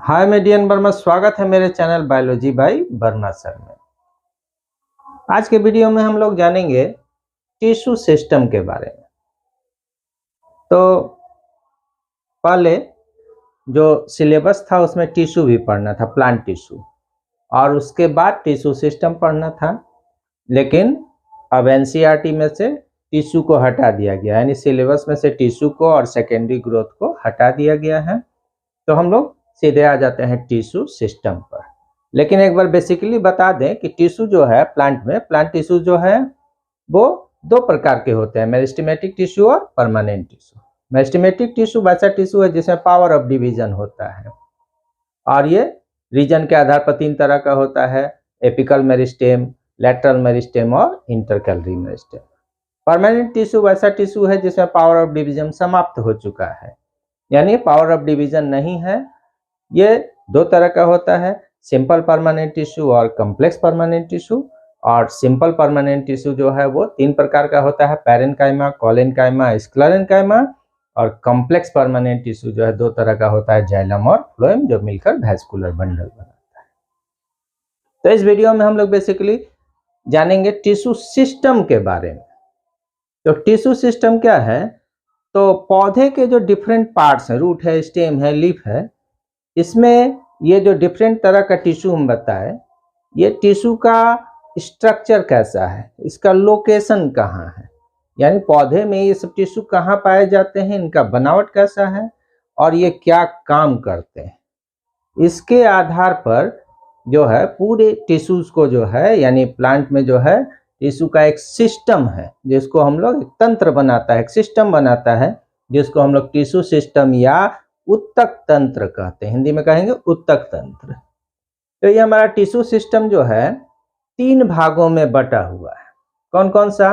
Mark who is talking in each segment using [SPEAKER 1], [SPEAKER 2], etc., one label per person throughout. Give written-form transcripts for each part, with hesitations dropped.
[SPEAKER 1] हाय median Verma, स्वागत है मेरे channel biology by Verma sir में। आज के वीडियो में हम लोग जानेंगे टिश्यू सिस्टम के बारे में। तो पहले जो सिलेबस था उसमें टिश्यू भी पढ़ना था, प्लांट टिश्यू, और उसके बाद टिश्यू सिस्टम पढ़ना था। लेकिन अब एनसीईआरटी में से टिश्यू को हटा दिया गया, यानी सिलेबस में से टिश्यू को और सेकेंडरी ग्रोथ को हटा दिया गया है। तो हम लोग सीधे आ जाते हैं टिश्यू सिस्टम पर। लेकिन एक बार बेसिकली बता दें कि टिश्यू जो है प्लांट में, प्लांट टिश्यू जो है वो दो प्रकार के होते हैं, मेरिस्टेमेटिक टिश्यू और परमानेंट टिश्यू। मेरिस्टेमेटिक टिश्यू वैसा टिश्यू है जिसमें पावर ऑफ डिवीजन होता है, और ये रीजन के आधार पर तीन तरह का होता है: एपिकल मेरिस्टेम, लैटरल मेरिस्टेम और इंटरकैलरी मेरिस्टेम। परमानेंट टिश्यू वैसा टिश्यू है जिसमें पावर ऑफ डिवीजन समाप्त हो चुका है, यानी पावर ऑफ डिवीजन नहीं है। ये दो तरह का होता है, सिंपल परमानेंट टिश्यू और कॉम्प्लेक्स परमानेंट टिश्यू। और सिंपल परमानेंट टिश्यू जो है वो तीन प्रकार का होता है: पैरेन्काइमा, कोलेनकाइमा, स्क्लेरेन्काइमा। और कॉम्प्लेक्स परमानेंट टिश्यू जो है दो तरह का होता है, जाइलम और फ्लोएम, जो मिलकर वैस्कुलर बंडल बनाता है। तो इस वीडियो में हम लोग बेसिकली जानेंगे टिश्यू सिस्टम के बारे में। तो टिश्यू सिस्टम क्या है? तो पौधे के जो डिफरेंट पार्ट्स हैं, रूट है, स्टेम है, लीफ है, इसमें ये जो डिफरेंट तरह का टिश्यू हम बताए, ये टिश्यू का स्ट्रक्चर कैसा है, इसका लोकेशन कहाँ है, यानी पौधे में ये सब टिश्यू कहाँ पाए जाते हैं, इनका बनावट कैसा है और ये क्या काम करते हैं, इसके आधार पर जो है पूरे टिश्यूज को जो है, यानी प्लांट में जो है टिश्यू का एक सिस्टम है जिसको हम लोग एक तंत्र बनाता है, एक सिस्टम बनाता है जिसको हम लोग टिश्यू सिस्टम या उत्तक तंत्र कहते हैं। हिंदी में कहेंगे उत्तक तंत्र। तो ये हमारा टिश्यू सिस्टम जो है तीन भागों में बटा हुआ है। कौन कौन सा?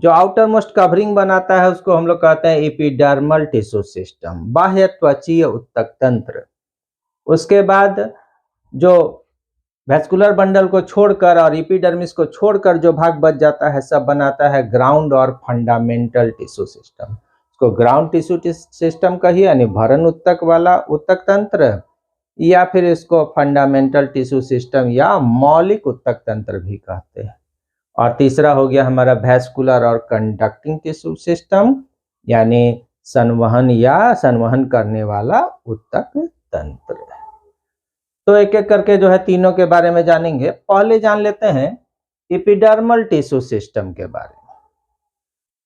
[SPEAKER 1] जो आउटर मोस्ट कवरिंग बनाता है उसको हम लोग कहते हैं एपिडर्मल टिश्यू सिस्टम, बाह्य त्वचीय उत्तक तंत्र। उसके बाद जो वैस्कुलर बंडल को छोड़कर और एपिडर्मिस को छोड़कर जो भाग बच जाता है सब बनाता है ग्राउंड और फंडामेंटल टिश्यू सिस्टम। इसको ग्राउंड टिश्यू सिस्टम कहिए, यानी भरण उत्तक वाला उत्तक तंत्र, या फिर इसको फंडामेंटल टिश्यू सिस्टम या मौलिक उत्तक तंत्र भी कहते हैं। और तीसरा हो गया हमारा वैस्कुलर और कंडक्टिंग टिश्यू सिस्टम, यानी संवहन या संवहन करने वाला उत्तक तंत्र। तो एक एक करके जो है तीनों के बारे में जानेंगे। पहले जान लेते हैं एपिडर्मल टिश्यू सिस्टम के बारे में।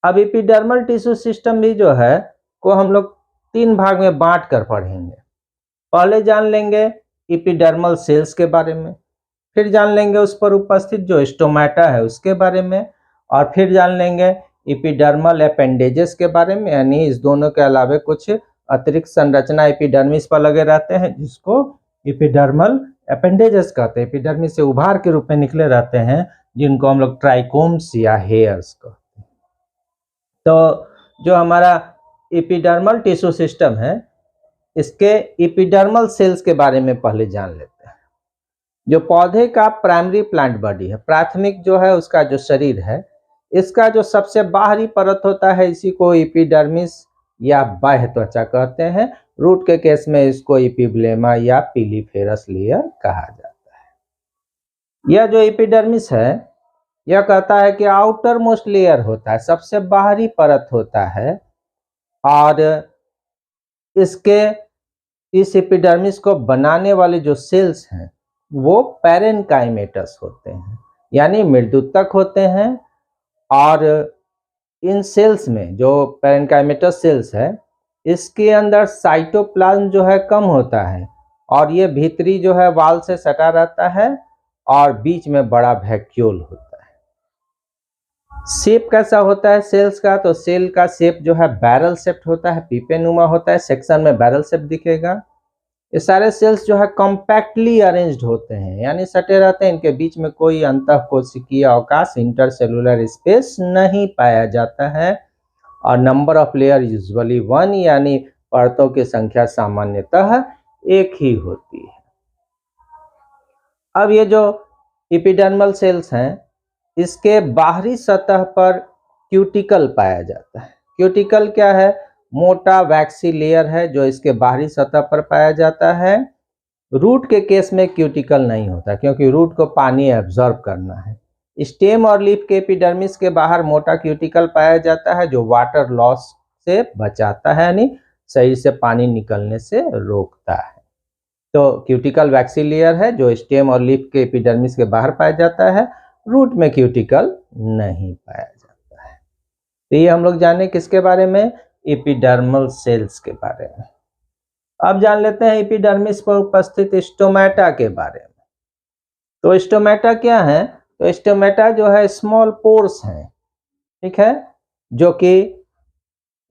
[SPEAKER 1] अब एपिडर्मल टिश्यू सिस्टम भी जो है को हम लोग तीन भाग में बांट कर पढ़ेंगे। पहले जान लेंगे एपिडर्मल सेल्स के बारे में, फिर जान लेंगे उस पर उपस्थित जो स्टोमेटा है उसके बारे में, और फिर जान लेंगे एपिडर्मल अपेंडेजेस के बारे में, यानी इस दोनों के अलावा कुछ अतिरिक्त संरचना एपिडर्मिस पर लगे रहते हैं जिसको एपिडर्मल अपेंडेजेस कहते हैं। एपिडर्मिस से उभार के रूप में निकले रहते हैं जिनको हम लोग ट्राइकोम्स या हेयर्स कहते हैं। तो जो हमारा एपिडर्मल टिश्यू सिस्टम है, इसके एपिडर्मल सेल्स के बारे में पहले जान लेते हैं। जो पौधे का प्राइमरी प्लांट बॉडी है, प्राथमिक जो है उसका जो शरीर है, इसका जो सबसे बाहरी परत होता है इसी को एपिडर्मिस या बाह्य त्वचा कहते हैं। रूट के केस में इसको एपिब्लेमा या पिलीफेरस लेयर कहा जाता है। यह जो एपिडर्मिस है यह कहता है कि आउटर मोस्ट लेयर होता है, सबसे बाहरी परत होता है, और इस एपिडर्मिस को बनाने वाले जो सेल्स हैं वो पैरेन्काइमेटस होते हैं, यानी मृदुतक होते हैं। और इन सेल्स में जो पैरेन्काइमेटस सेल्स है इसके अंदर साइटोप्लाज्म जो है कम होता है, और ये भीतरी जो है वाल से सटा रहता है, और बीच में बड़ा वैक्यूल होता है। शेप कैसा होता है सेल्स का? तो सेल का शेप जो है बैरल शेप्ड होता है, पीपेनुमा होता है, सेक्शन में बैरल शेप दिखेगा। ये सारे सेल्स जो है कॉम्पैक्टली अरेंज्ड होते हैं, यानी सटे रहते हैं, इनके बीच में कोई अंतःकोशिकीय अवकाश, इंटरसेलुलर स्पेस नहीं पाया जाता है। और नंबर ऑफ लेयर यूजुअली 1, यानी परतों की संख्या सामान्यतः एक ही होती है। अब ये जो एपिडर्मल सेल्स हैं इसके बाहरी सतह पर क्यूटिकल पाया जाता है। क्यूटिकल क्या है? मोटा वैक्सी लेयर है जो इसके बाहरी सतह पर पाया जाता है, रूट के केस में क्यूटिकल नहीं होता क्योंकि रूट को पानी एब्जॉर्ब करना है। स्टेम और लीफ के एपिडर्मिस के बाहर मोटा क्यूटिकल पाया जाता है जो वाटर लॉस से बचाता है, यानी शरीर से पानी निकलने से रोकता है। तो क्यूटिकल वैक्सी लेयर है जो स्टेम और लीफ के एपिडर्मिस के बाहर पाया जाता है। रूट में क्यूटिकल नहीं पाया जाता है। तो ये हम लोग जाने किसके बारे में, एपिडर्मल सेल्स के बारे में। अब जान लेते हैं एपिडर्मिस पर उपस्थित स्टोमेटा के बारे में। तो स्टोमेटा क्या है, तो स्टोमेटा जो है स्मॉल पोर्स हैं, ठीक है, जो कि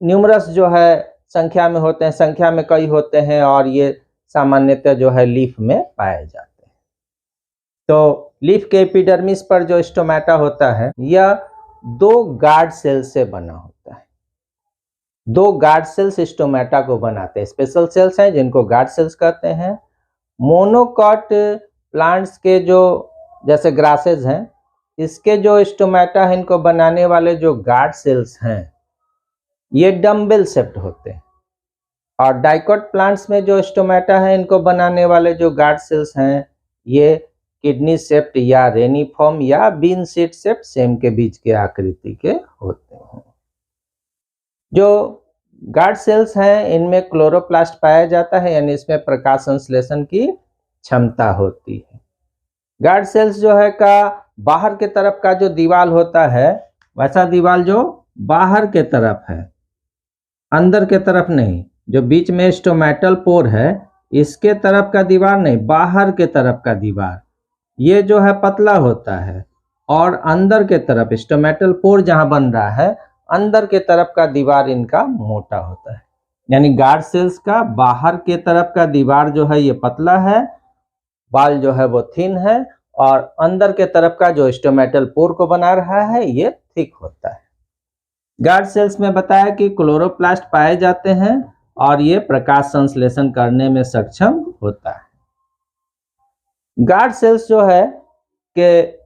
[SPEAKER 1] न्यूमरस जो है संख्या में होते हैं, संख्या में कई होते हैं और ये सामान्यतः जो है लीफ में पाए जाते हैं। तो लीफ के एपिडर्मिस पर जो स्टोमेटा होता है यह 2 गार्ड सेल से बना होता है। 2 गार्ड सेल्स स्टोमेटा को बनाते हैं। स्पेशल सेल्स हैं जिनको गार्ड सेल्स कहते हैं। मोनोकॉट प्लांट्स के जो जैसे ग्रासेज हैं, इसके जो स्टोमेटा है इनको बनाने वाले जो गार्ड सेल्स हैं ये डम्बेल शेप्ड होते हैं। और डाइकोट प्लांट्स में जो स्टोमेटा है इनको बनाने वाले जो गार्ड सेल्स हैं ये किडनी शेप्ड या रेनिफॉर्म या बीन सीड शेप्ड सेम के बीच के आकृति के होते हैं। जो गार्ड सेल्स हैं इनमें क्लोरोप्लास्ट पाया जाता है, यानी इसमें प्रकाश संश्लेषण की क्षमता होती है। गार्ड सेल्स जो है का बाहर के तरफ का जो दीवार होता है वैसा दीवार जो बाहर के तरफ है, अंदर के तरफ नहीं। जो बीच में स्टोमेटल पोर है इसके तरफ का दीवार नहीं, बाहर के तरफ का दीवार ये जो है पतला होता है और अंदर के तरफ स्टोमेटल पोर जहां बन रहा है अंदर के तरफ का दीवार इनका मोटा होता है। यानी गार्ड सेल्स का बाहर के तरफ का दीवार जो है ये पतला है, बाल जो है वो थिन है, और अंदर के तरफ का जो स्टोमेटल पोर को बना रहा है ये थिक होता है। गार्ड सेल्स में बताया कि क्लोरोप्लास्ट पाए जाते हैं और ये प्रकाश संश्लेषण करने में सक्षम होता है। गार्ड सेल्स जो है के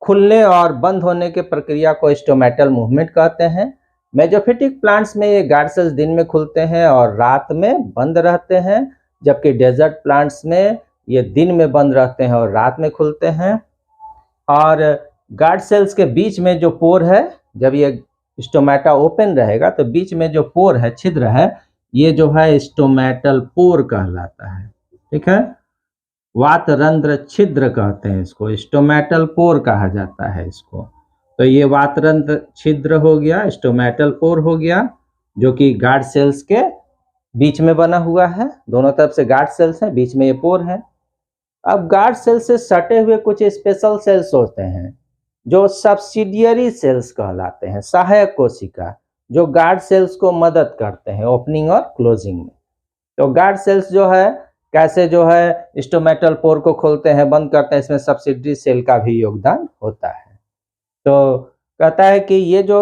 [SPEAKER 1] खुलने और बंद होने के प्रक्रिया को स्टोमेटल मूवमेंट कहते हैं। मेजोफिटिक प्लांट्स में ये गार्ड सेल्स दिन में खुलते हैं और रात में बंद रहते हैं, जबकि डेजर्ट प्लांट्स में ये दिन में बंद रहते हैं और रात में खुलते हैं। और गार्ड सेल्स के बीच में जो पोर है, जब ये स्टोमेटा ओपन रहेगा तो बीच में जो पोर है, छिद्र है, ये जो है स्टोमेटल पोर कहलाता है, ठीक है। वातरंध्र छिद्र कहते हैं इसको, स्टोमेटल पोर कहा जाता है इसको। तो ये वातरंध्र छिद्र हो गया, स्टोमेटल पोर हो गया, जो कि गार्ड सेल्स के बीच में बना हुआ है। दोनों तरफ से गार्ड सेल्स हैं, बीच में ये पोर है। अब गार्ड सेल से सटे हुए कुछ स्पेशल सेल्स होते हैं जो सब्सिडियरी सेल्स कहलाते हैं, सहायक कोशिका, जो गार्ड सेल्स को मदद करते हैं ओपनिंग और क्लोजिंग में। तो गार्ड सेल्स जो है कैसे जो है स्टोमेटल पोर को खोलते हैं, बंद करते हैं, इसमें सब्सिडरी सेल का भी योगदान होता है। तो कहता है कि ये जो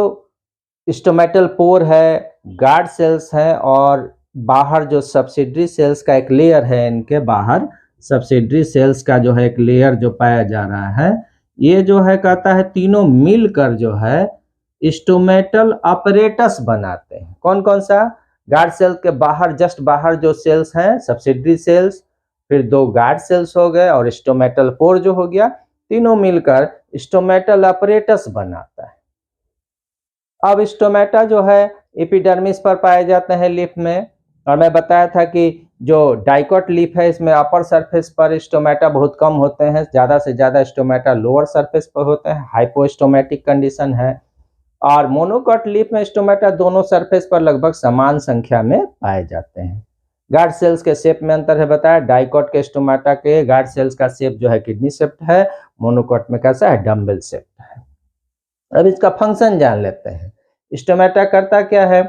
[SPEAKER 1] स्टोमेटल पोर है, गार्ड सेल्स हैं और बाहर जो सब्सिडरी सेल्स का एक लेयर है, इनके बाहर सब्सिडरी सेल्स का जो है एक लेयर जो पाया जा रहा है, ये जो है कहता है तीनों मिलकर जो है स्टोमेटल अपरेटस बनाते हैं। कौन कौन सा, गार्ड सेल के बाहर, जस्ट बाहर जो सेल्स हैं सब्सिडरी सेल्स, फिर 2 गार्ड सेल्स हो गए और स्टोमेटल पोर जो हो गया, तीनों मिलकर स्टोमेटल अपरेटस बनाता है। अब स्टोमेटा जो है एपिडर्मिस पर पाए जाते हैं लीफ में, और मैं बताया था कि जो डाइकोट लीफ है इसमें अपर सरफेस पर स्टोमेटा बहुत कम होते हैं, ज़्यादा से ज़्यादा स्टोमेटा लोअर सरफेस पर होते हैं, हाइपोस्टोमेटिक कंडीशन है। और मोनोकॉट लीफ में स्टोमेटा दोनों सरफेस पर लगभग समान संख्या में पाए जाते हैं। गार्ड सेल्स के शेप में अंतर है बताया, डाइकोट के स्टोमेटा के गार्ड सेल्स का शेप जो है किडनी शेप्ड है, मोनोकॉट में कैसा है, डम्बेल शेप्ड है। अब इसका फंक्शन जान लेते हैं। स्टोमेटा करता क्या है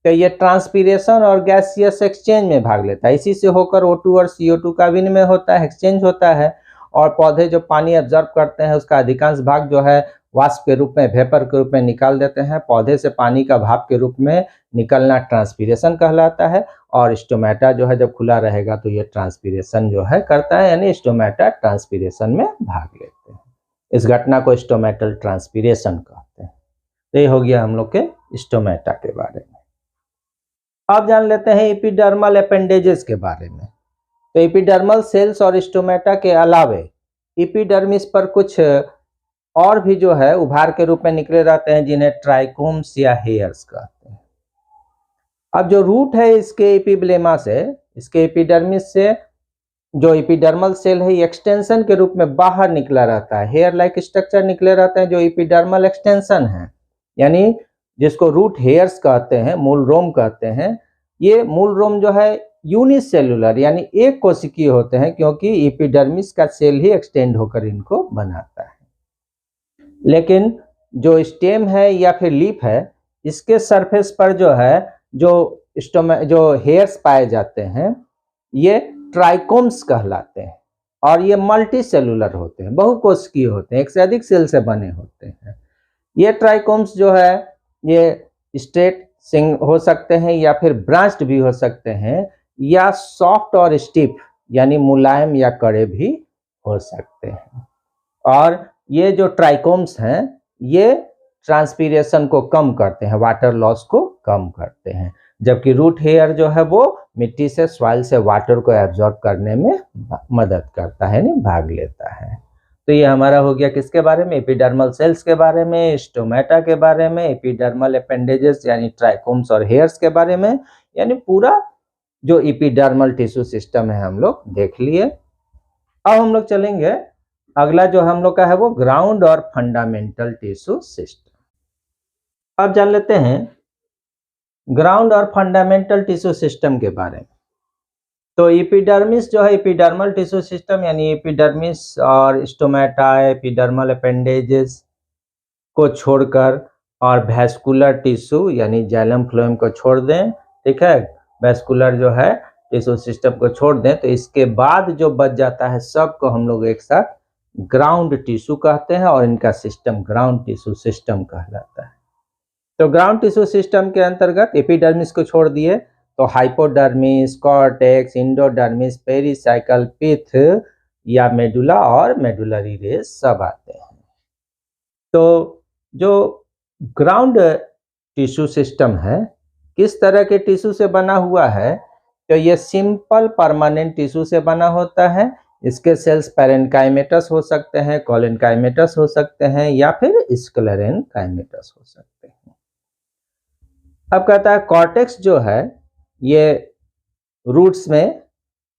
[SPEAKER 1] कि ये ट्रांसपीरेशन और गैसियस एक्सचेंज में भाग लेता है। इसी से होकर O2 और CO2 का विनिमय होता है, एक्सचेंज होता है, और पौधे जो पानी एब्जॉर्ब करते हैं उसका अधिकांश भाग जो है वाष्प के रूप में, वेपर के रूप में निकाल देते हैं। पौधे से पानी का भाप के रूप में निकलना ट्रांसपीरेशन कहलाता है, और स्टोमेटा जो है जब खुला रहेगा तो ये ट्रांसपीरेशन जो है करता है, यानी स्टोमेटा ट्रांसपीरेशन में भाग लेते हैं। इस घटना को स्टोमेटल ट्रांसपीरेशन कहते हैं। तो ये हो गया हम लोग के स्टोमेटा के बारे में। अब जान लेते हैं एपिडर्मल अपेंडेजेस के बारे में। तो एपिडर्मल सेल्स और स्टोमेटा के अलावे एपिडर्मिस पर कुछ और भी जो है उभार के रूप में निकले रहते हैं, जिन्हें ट्राइकोम्स या हेयर्स कहते हैं। अब जो रूट है इसके एपिब्लेमा से, इसके एपिडर्मिस से जो एपिडर्मल सेल है ये एक्सटेंशन के रूप में बाहर निकला रहता है, हेयर लाइक स्ट्रक्चर निकले रहते हैं जो एपिडर्मल एक्सटेंशन है, यानी जिसको रूट हेयर्स कहते हैं, मूल रोम कहते हैं। ये मूल रोम जो है यूनिसेलुलर यानी एक कोशिकीय होते हैं, क्योंकि एपिडर्मिस का सेल ही एक्सटेंड होकर इनको बनाता है। लेकिन जो स्टेम है या फिर लीफ है, इसके सरफेस पर जो है जो हेयर्स पाए जाते हैं ये ट्राइकोम्स कहलाते हैं, और ये मल्टी सेलुलर होते हैं, बहुकोशिकीय होते हैं, एक से अधिक सेल से बने होते हैं। ये ट्राइकोम्स जो है ये स्ट्रेट सिंग हो सकते हैं या फिर ब्रांच्ड भी हो सकते हैं, या सॉफ्ट और स्टिफ यानी मुलायम या कड़े भी हो सकते हैं। और ये जो ट्राइकोम्स हैं ये ट्रांसपीरेशन को कम करते हैं, वाटर लॉस को कम करते हैं, जबकि रूट हेयर जो है वो मिट्टी से, सॉइल से वाटर को एब्जॉर्ब करने में मदद करता है, नहीं भाग लेता है। तो ये हमारा हो गया किसके बारे में, एपिडर्मल सेल्स के बारे में, स्टोमेटा के बारे में, एपिडर्मल अपेंडेजेस यानी ट्राइकोम्स और हेयर्स के बारे में, यानी पूरा जो एपिडर्मल टिश्यू सिस्टम है हम लोग देख लिए। अब हम लोग चलेंगे, अगला जो हम लोग का है वो ग्राउंड और फंडामेंटल टिश्यू सिस्टम। अब जान लेते हैं ग्राउंड और फंडामेंटल टिश्यू सिस्टम के बारे में। तो एपिडर्मिस जो है एपिडर्मल टिश्यू सिस्टम, यानी एपिडर्मिस और स्टोमेटा, एपिडर्मल अपेंडेजेस को छोड़कर, और वैस्कुलर टिश्यू यानी जाइलम फ्लोएम को छोड़ दें, ठीक है, वैस्कुलर जो है टिश्यू सिस्टम को छोड़ दें, तो इसके बाद जो बच जाता है सबको हम लोग एक साथ ग्राउंड टिश्यू कहते हैं, और इनका सिस्टम ग्राउंड टिश्यू सिस्टम कहलाता है। तो ग्राउंड टिश्यू सिस्टम के अंतर्गत एपिडर्मिस को छोड़ दिए तो हाइपोडर्मिस, कॉर्टेक्स, इंडोडर्मिस, पेरिसाइकल, पिथ या मेडुला और मेडुलरी रेस सब आते हैं। तो जो ग्राउंड टिश्यू सिस्टम है किस तरह के टिश्यू से बना हुआ है, तो ये सिंपल परमानेंट टिश्यू से बना होता है। इसके सेल्स पैरेन्काइमेटस हो सकते हैं, कोलेनकाइमेटस हो सकते हैं, या फिर स्क्लेरेनकाइमेटस हो सकते हैं। अब कहता है कॉर्टेक्स जो है ये रूट्स में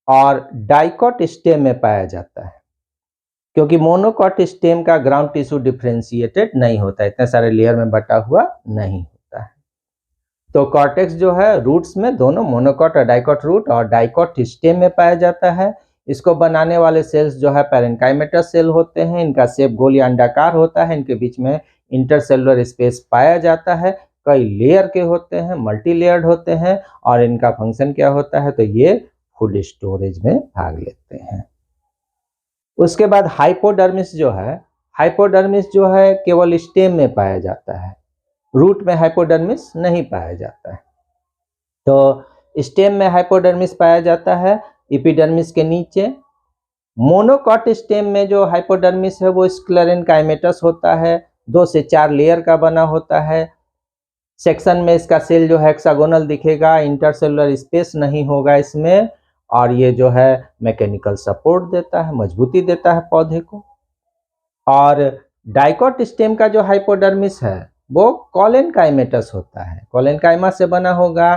[SPEAKER 1] और डाइकॉट स्टेम में पाया जाता है, क्योंकि मोनोकॉट स्टेम का ग्राउंड टिश्यू डिफरेंशिएटेड नहीं होता, इतने सारे लेयर में बटा हुआ नहीं होता है। तो कॉर्टेक्स जो है रूट्स में दोनों मोनोकॉट और डाइकॉट रूट और डाइकॉट स्टेम में पाया जाता है। इसको बनाने वाले सेल्स जो है पैरेन्काइमेटस सेल होते हैं, इनका शेप गोल या अंडाकार होता है, इनके बीच में इंटरसेलुलर स्पेस पाया जाता है, कई लेयर के होते हैं, मल्टी लेयर्ड होते हैं, और इनका फंक्शन क्या होता है, तो ये फूड स्टोरेज में भाग लेते हैं। उसके बाद हाइपोडर्मिस जो है केवल स्टेम में पाया जाता है, रूट में हाइपोडर्मिस नहीं पाया जाता है। तो स्टेम में हाइपोडर्मिस पाया जाता है एपिडर्मिस के नीचे। मोनोकॉट स्टेम में जो हाइपोडर्मिस है वो स्क्लेरेनकाइमेटस होता है, 2 से 4 लेयर का बना होता है। सेक्शन में इसका सेल जो है हेक्सागोनल दिखेगा, इंटरसेलुलर स्पेस नहीं होगा इसमें, और ये जो है मैकेनिकल सपोर्ट देता है, मजबूती देता है पौधे को। और डाइकॉट स्टेम का जो हाइपोडर्मिस है वो कोलेनकाइमेटस होता है, कोलेनकाइमा से बना होगा,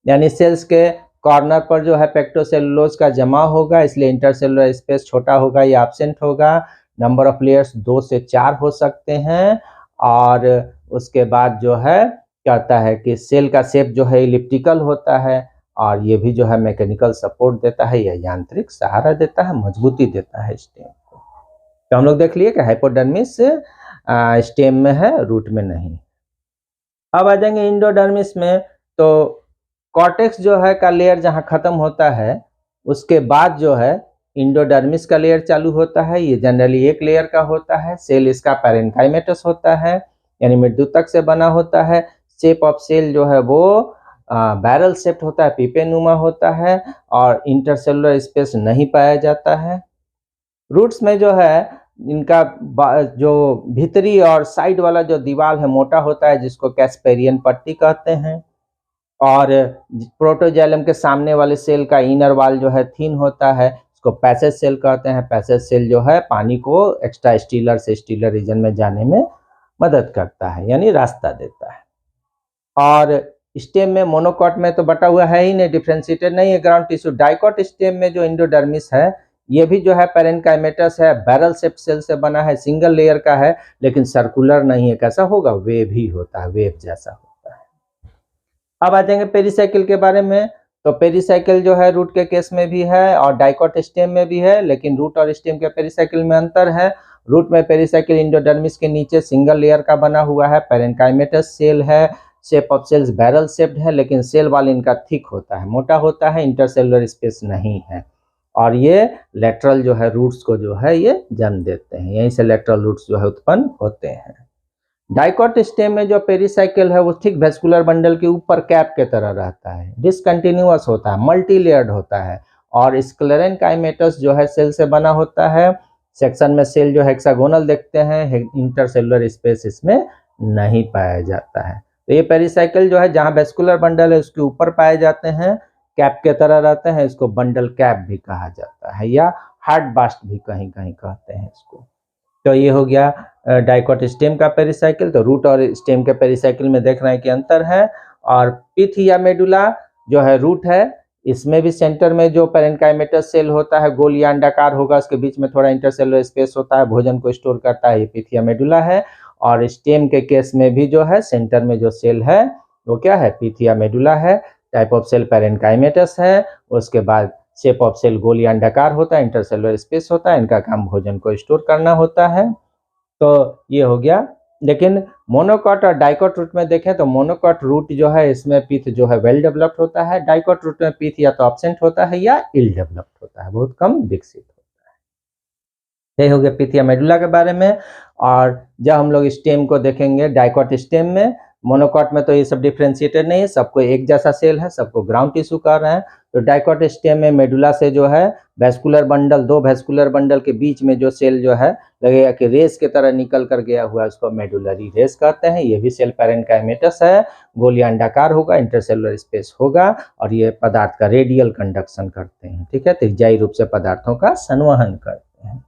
[SPEAKER 1] यानी सेल्स के कॉर्नर पर जो है पेक्टोसेलुलोज का जमा होगा, इसलिए इंटरसेलुलर स्पेस छोटा होगा या एब्सेंट होगा। नंबर ऑफ लेयर्स 2 से 4 हो सकते हैं। और उसके बाद जो है कहता है कि सेल का शेप जो है इलिप्टिकल होता है, और ये भी जो है मैकेनिकल सपोर्ट देता है या यांत्रिक सहारा देता है, मजबूती देता है स्टेम को। तो हम लोग देख लिए कि हाइपोडर्मिस स्टेम में है, रूट में नहीं। अब आ जाएंगे इंडोडर्मिस में। तो कॉर्टेक्स जो है का लेयर जहां खत्म होता है उसके बाद जो है इंडोडर्मिस का लेयर चालू होता है। ये जनरली एक लेयर का होता है। सेल इसका पैरेन्काइमेटस होता है, यानी मृदुतक से बना होता है। शेप ऑफ सेल जो है वो बैरल शेप्ड होता है, पीपेनुमा होता है, और इंटरसेलुलर स्पेस नहीं पाया जाता है। रूट्स में जो है इनका जो भीतरी और साइड वाला जो दीवार है मोटा होता है, जिसको कैस्पेरियन पट्टी कहते हैं। और प्रोटोजाइलम के सामने वाले सेल का इनर वॉल जो है थिन होता है, इसको पैसेज सेल कहते हैं। पैसेज सेल जो है पानी को एक्स्ट्रा स्टीलर से स्टीलर रीजन में जाने में मदद करता है, यानी रास्ता देता है। और स्टेम में मोनोकॉट में तो बटा हुआ है ही नहीं, डिफ्रेंशिएटेड नहीं है ग्राउंड टिश्यू। डाइकॉट स्टेम में जो एंडोडर्मिस है ये भी जो है पैरेन्काइमेटस है, बैरल शेप सेल से बना है, सिंगल लेयर का है, लेकिन सर्कुलर नहीं है। कैसा होगा? वेव ही होता है, वेव जैसा होता है। अब आ जाएंगे पेरिसाइकिल के बारे में। तो पेरिसाइकिल जो है रूट के केस में भी है और डाइकॉट स्टेम में भी है, लेकिन रूट और स्टेम के पेरिसाइकिल में अंतर है। रूट में पेरिसाइकिल एंडोडर्मिस के नीचे सिंगल लेयर का बना हुआ है, पैरेन्काइमेटस सेल है, shape of cells barrel shaped है, लेकिन सेल वॉल इनका थिक होता है, मोटा होता है, इंटरसेलुलर स्पेस नहीं है। और ये लेटरल जो है रूट्स को जो है ये जन्म देते हैं, यहीं से लेटरल रूट्स जो है उत्पन्न होते हैं। डाइकॉट स्टेम में जो पेरिसाइकिल है वो थिक वेस्कुलर बंडल के ऊपर कैप के तरह रहता है, डिसकंटिन्यूअस होता है, मल्टी लेयर्ड होता है। और स्क्लेरेनकाइमेटस जो है सेल से बना होता है। सेक्शन में सेल जो हेक्सागोनल देखते हैं, इंटरसेलुलर स्पेस इसमें नहीं पाया जाता है। तो ये पेरिसाइकिल जो है जहाँ वेस्कुलर बंडल है उसके ऊपर पाए जाते हैं, कैप के तरह रहते हैं, इसको बंडल कैप भी कहा जाता है या हार्ड बास्ट भी कहीं कहीं कहते हैं इसको। तो ये हो गया डाइकॉट स्टेम का पेरिसाइकिल। तो रूट और स्टेम के पेरिसाइकिल में देख रहे हैं कि अंतर है। और पिथ या मेडुला जो है रूट है, इसमें भी सेंटर में जो पैरेन्काइमेटस सेल होता है गोल या अंडाकार होगा, उसके बीच में थोड़ा इंटरसेलुलर स्पेस होता है, भोजन को स्टोर करता है, ये पिथ या मेडुला है। और स्टेम के केस में भी जो है सेंटर में जो सेल है वो क्या है? पिथ या मेडुला है। टाइप ऑफ सेल पैरेन्काइमेटस है। उसके बाद शेप ऑफ सेल गोल या अंडाकार होता है, इंटरसेलुलर स्पेस होता है, इनका काम भोजन को स्टोर करना होता है। तो ये हो गया। लेकिन मोनोकॉट और डाइकॉट रूट में देखें तो मोनोकॉट रूट जो है इसमें पिथ जो है वेल डेवलप्ड होता है, डाइकॉट रूट में पिथ या तो एब्सेंट होता है या इल डेवलप्ड होता है, बहुत कम विकसित होता है। ये हो गया पिथ या मेडुला के बारे में। और जब हम लोग स्टेम को देखेंगे डाइकॉट स्टेम में, मोनोकॉट में तो ये सब डिफ्रेंशिएटेड नहीं है, सबको एक जैसा सेल है, सबको ग्राउंड टिश्यू कर रहे हैं। तो डाइकॉट स्टेम में मेडुला से जो है वेस्कुलर बंडल, दो वेस्कुलर बंडल के बीच में जो सेल जो है लगेगा कि रेस की तरह निकल कर गया हुआ है, उसको मेडुलरी रेस कहते हैं। ये भी सेल पैरेन्काइमेटस है, गोल या अंडाकार होगा, इंटरसेलुलर स्पेस होगा और ये पदार्थ का रेडियल कंडक्शन करते हैं, ठीक है, त्रिज्यायी रूप से पदार्थों का संवहन करते हैं।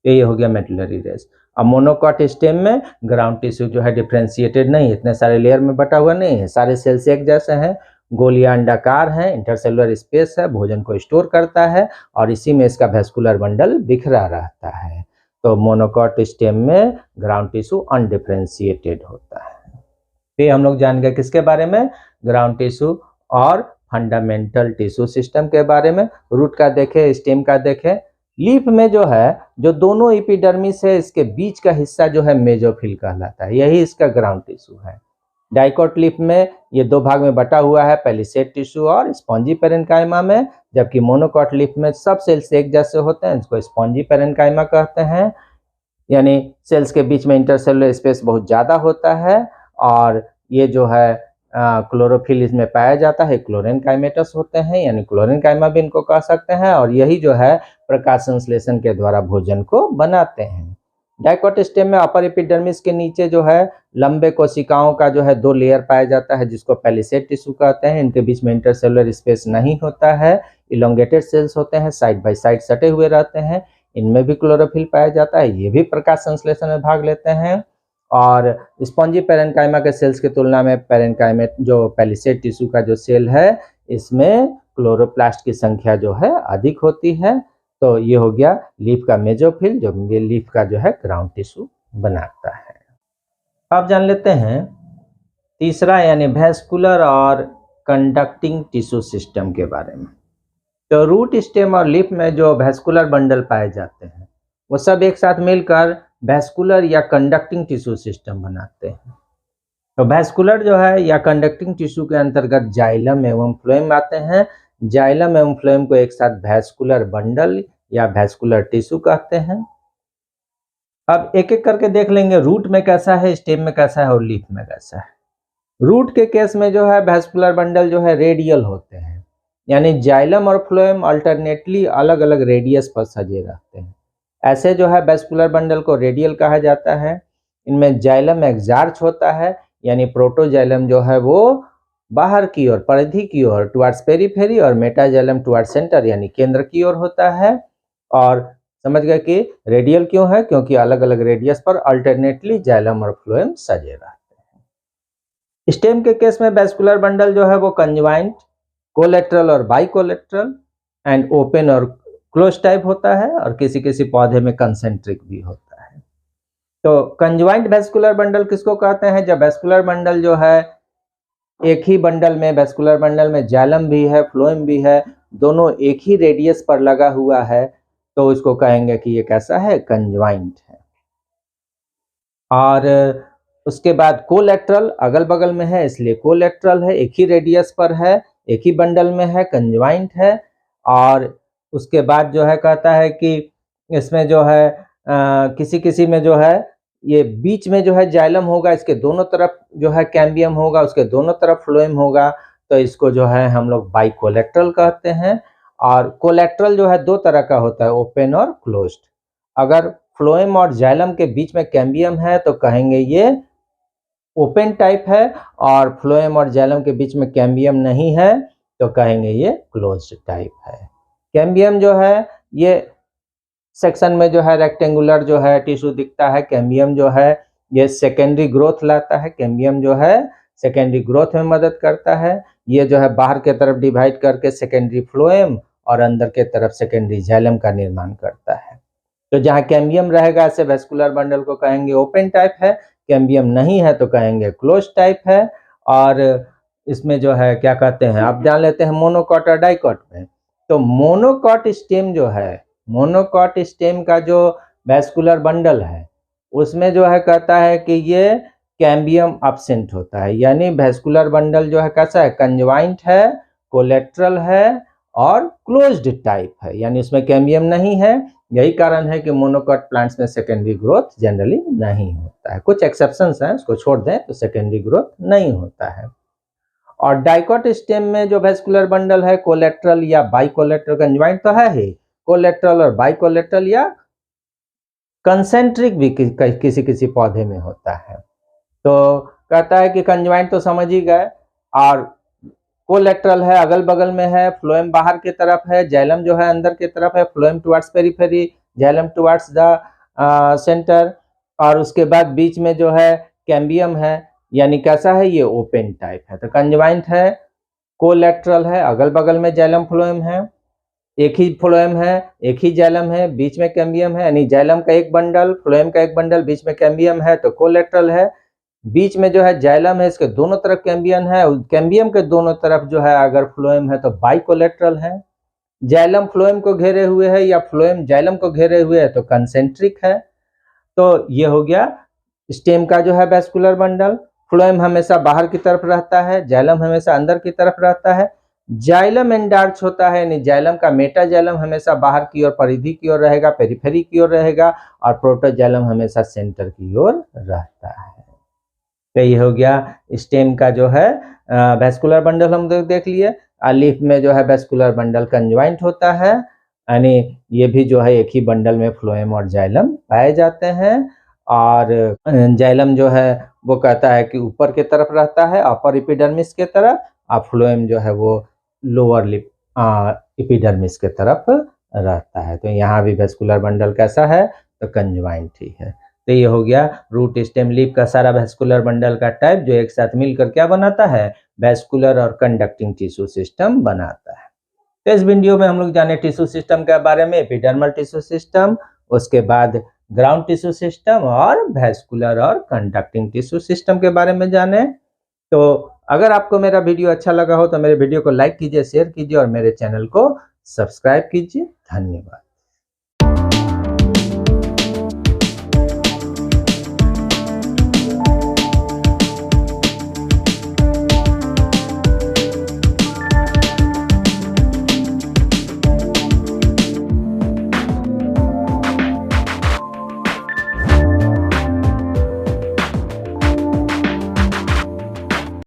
[SPEAKER 1] ये हो गया मेडुलरी रेस। अब मोनोकॉट स्टेम में ग्राउंड टिश्यू जो है डिफ्रेंशिएटेड नहीं, इतने सारे लेयर में बटा हुआ नहीं है, सारे सेल्स एक जैसे हैं, गोल या अंडाकार है, इंटरसेलुलर स्पेस है, भोजन को स्टोर करता है और इसी में इसका वेस्कुलर बंडल बिखरा रहता है। तो मोनोकॉट स्टेम में ग्राउंड टिश्यू अनडिफ्रेंशिएटेड होता है। फिर हम लोग जान गए किसके बारे में? ग्राउंड टिश्यू और फंडामेंटल टिश्यू सिस्टम के बारे में। रूट का देखें, स्टेम का देखें। लीफ में जो है जो दोनों एपिडर्मिस है इसके बीच का हिस्सा जो है मेजोफिल कहलाता है, यही इसका ग्राउंड टिश्यू है। डाइकॉट लीफ में ये दो भाग में बटा हुआ है, पैलिसेड टिश्यू और स्पॉन्जी पैरेन्काइमा में, जबकि मोनोकॉट लीफ में सब सेल्स एक जैसे होते हैं, इसको स्पॉन्जी पैरेन्काइमा कहते हैं, यानी सेल्स के बीच में इंटरसेलुलर स्पेस बहुत ज़्यादा होता है। और ये जो है क्लोरोफिल इसमें पाया जाता है, क्लोरेनकाइमेटस होते हैं, यानी क्लोरेनकाइमा भी इनको कह सकते हैं, और यही जो है प्रकाश संश्लेषण के द्वारा भोजन को बनाते हैं। डाइकॉट स्टेम में अपर एपिडर्मिस के नीचे जो है लंबे कोशिकाओं का जो है दो लेयर पाया जाता है, जिसको पैलिसेड टिश्यू कहते हैं। इनके बीच में इंटरसेलुलर स्पेस नहीं होता है, इलोंगेटेड सेल्स होते हैं, साइड बाय साइड सटे हुए रहते हैं, इनमें भी क्लोरोफिल पाया जाता है, ये भी प्रकाश संश्लेषण में भाग लेते हैं। और स्पॉन्जी पैरेन्काइमा के सेल्स की तुलना में पैरेन्काइमेट जो पैलिसेड टिश्यू का जो सेल है इसमें क्लोरोप्लास्ट की संख्या जो है अधिक होती है। तो ये हो गया लीफ का मेजोफिल, जो लीफ का जो है ग्राउंड टिश्यू बनाता है। अब जान लेते हैं तीसरा यानी वेस्कुलर और कंडक्टिंग टिश्यू सिस्टम के बारे में। तो रूट, स्टेम और लीफ में जो वेस्कुलर बंडल पाए जाते हैं वो सब एक साथ मिलकर वेस्कुलर या कंडक्टिंग टिश्यू सिस्टम बनाते हैं। तो वेस्कुलर जो है या कंडक्टिंग टिश्यू के अंतर्गत जाइलम एवं फ्लोएम आते हैं। जाइलम एवं फ्लोएम को एक साथ वेस्कुलर बंडल या वेस्कुलर टिश्यू कहते हैं। अब एक एक करके देख लेंगे, रूट में कैसा है, स्टेम में कैसा है और लीफ में कैसा है। रूट के केस में जो है वेस्कुलर बंडल जो है रेडियल होते हैं, यानी जाइलम और फ्लोएम अल्टरनेटली अलग अलग रेडियस पर सजे रहते हैं। ऐसे जो है वेस्कुलर बंडल को रेडियल कहा जाता है। इनमें जाइलम एक्सार्च होता है, यानी प्रोटोजाइलम जो है वो बाहर की ओर, परिधि की ओर टुवर्ड्स पेरीफेरी, और मेटाजाइलम टुवर्ड्स सेंटर यानी केंद्र की ओर होता है। और समझ गए कि रेडियल क्यों है, क्योंकि अलग अलग रेडियस पर अल्टरनेटली जाइलम और फ्लोएम सजे रहते हैं। स्टेम के केस में वैस्कुलर बंडल जो है वो कंजवाइंट, कोलेट्रल और बाइकोलेट्रल एंड ओपन और क्लोज टाइप होता है, और किसी किसी पौधे में कंसेंट्रिक भी होता है। तो कंजवाइंट वैस्कुलर बंडल किसको कहते हैं? जब वैस्कुलर बंडल जो है एक ही बंडल में, वैस्कुलर बंडल में जाइलम भी है, फ्लोएम भी है, दोनों एक ही रेडियस पर लगा हुआ है, तो इसको कहेंगे कि ये कैसा है? कंजवाइंट है। और उसके बाद कोलेट्रल अगल बगल में है, इसलिए कोलेट्रल है, एक ही रेडियस पर है, एक ही बंडल में है, कंजवाइंट है। और उसके बाद जो है कहता है कि इसमें जो है किसी किसी में जो है ये बीच में जो है जाइलम होगा, इसके दोनों तरफ जो है कैम्बियम होगा, उसके दोनों तरफ फ्लोएम होगा, तो इसको जो है हम लोग बाइकोलेट्रल कहते हैं। और कोलेट्रल जो है दो तरह का होता है, ओपन और क्लोज्ड। अगर फ्लोएम और जाइलम के बीच में कैम्बियम है तो कहेंगे ये ओपन टाइप है, और फ्लोएम और जाइलम के बीच में कैम्बियम नहीं है तो कहेंगे ये क्लोज्ड टाइप है। कैम्बियम जो है ये सेक्शन में जो है रेक्टेंगुलर जो है टिश्यू दिखता है। कैम्बियम जो है ये सेकेंडरी ग्रोथ लाता है, कैम्बियम जो है सेकेंडरी ग्रोथ में मदद करता है। ये जो है बाहर के तरफ डिवाइड करके सेकेंडरी फ्लोएम और अंदर के तरफ सेकेंडरी जाइलम का निर्माण करता है। तो जहाँ कैम्बियम रहेगा ऐसे वैस्कुलर बंडल को कहेंगे ओपन टाइप है, कैम्बियम नहीं है तो कहेंगे क्लोज टाइप है। और इसमें जो है क्या कहते हैं, आप जान लेते हैं मोनोकॉट और डाइकॉट में। तो मोनोकॉट स्टेम जो है, मोनोकॉट स्टेम का जो वैस्कुलर बंडल है उसमें जो है कहता है कि ये कैम्बियम एब्सेंट होता है, यानी वैस्कुलर बंडल जो है कैसा है? कंजवाइंट है, कोलेट्रल है और क्लोज्ड टाइप है, यानी उसमें कैम्बियम नहीं है। यही कारण है कि मोनोकॉट प्लांट्स में सेकेंडरी ग्रोथ जनरली नहीं होता है। कुछ एक्सेप्शंस हैं, उसको छोड़ दें तो सेकेंडरी ग्रोथ नहीं होता है। और डाइकॉट स्टेम में जो वैस्कुलर बंडल है कोलेट्रल या बाइकोलेट्रल, कंजवाइंट तो है ही, कोलेट्रल और बाइकोलेट्रल या कंसेंट्रिक भी किसी किसी पौधे में होता है। तो कहता है कि कंजवाइंट तो समझ ही गए, और कोलेट्रल है अगल बगल में है, फ्लोएम बाहर की तरफ है, जाइलम जो है अंदर की तरफ है, phloem towards periphery, xylem towards the centre. और उसके बाद बीच में जो है कैम्बियम है, यानी कैसा है? ये ओपन टाइप है। तो कंजवाइंट है, कोलेट्रल है, अगल बगल में जाइलम फ्लोएम है, एक ही फ्लोएम है, एक ही जाइलम है, बीच में कैम्बियम है, यानी जाइलम का एक बंडल, फ्लोएम का एक बंडल, बीच में कैम्बियम है तो कोलेट्रल है। बीच में जो है जाइलम है, इसके दोनों तरफ कैम्बियम है, कैम्बियम के दोनों तरफ जो है अगर फ्लोएम है तो बाइकोलेट्रल है। जाइलम फ्लोएम को घेरे हुए है या फ्लोएम जाइलम को घेरे हुए है तो कंसेंट्रिक है। तो ये हो गया स्टेम का जो है वैस्कुलर बंडल। फ्लोएम हमेशा बाहर की तरफ रहता है, जाइलम हमेशा अंदर की तरफ रहता है। जाइलम एंडार्च होता है, यानी जाइलम का मेटाजाइलम हमेशा बाहर की ओर, परिधि की ओर रहेगा, पेरिफेरी की ओर रहेगा, और प्रोटोजाइलम हमेशा सेंटर की ओर रहता है। तो ये हो गया स्टेम का जो है वैस्कुलर बंडल हम देख लिए। लीफ में जो है वैस्कुलर बंडल कंजवाइंट होता है, यानी ये भी जो है एक ही बंडल में फ्लोएम और जाइलम पाए जाते हैं। और जाइलम जो है वो कहता है कि ऊपर की तरफ रहता है, अपर एपिडर्मिस के तरफ, और फ्लोएम जो है वो लोअर लिप एपिडर्मिस के तरफ रहता है। तो यहाँ भी वैस्कुलर बंडल कैसा है? तो कंजवाइंट ही है। तो ये हो गया रूट, स्टेम, लीफ का सारा वैस्कुलर बंडल का टाइप, जो एक साथ मिलकर क्या बनाता है? वैस्कुलर और कंडक्टिंग टिश्यू सिस्टम बनाता है। तो इस वीडियो में हम लोग जाने टिश्यू सिस्टम के बारे में, एपिडर्मल टिश्यू सिस्टम, उसके बाद ग्राउंड टिश्यू सिस्टम और वैस्कुलर और कंडक्टिंग टिश्यू सिस्टम के बारे में जाने। तो अगर आपको मेरा वीडियो अच्छा लगा हो तो मेरे वीडियो को लाइक कीजिए, शेयर कीजिए और मेरे चैनल को सब्सक्राइब कीजिए। धन्यवाद।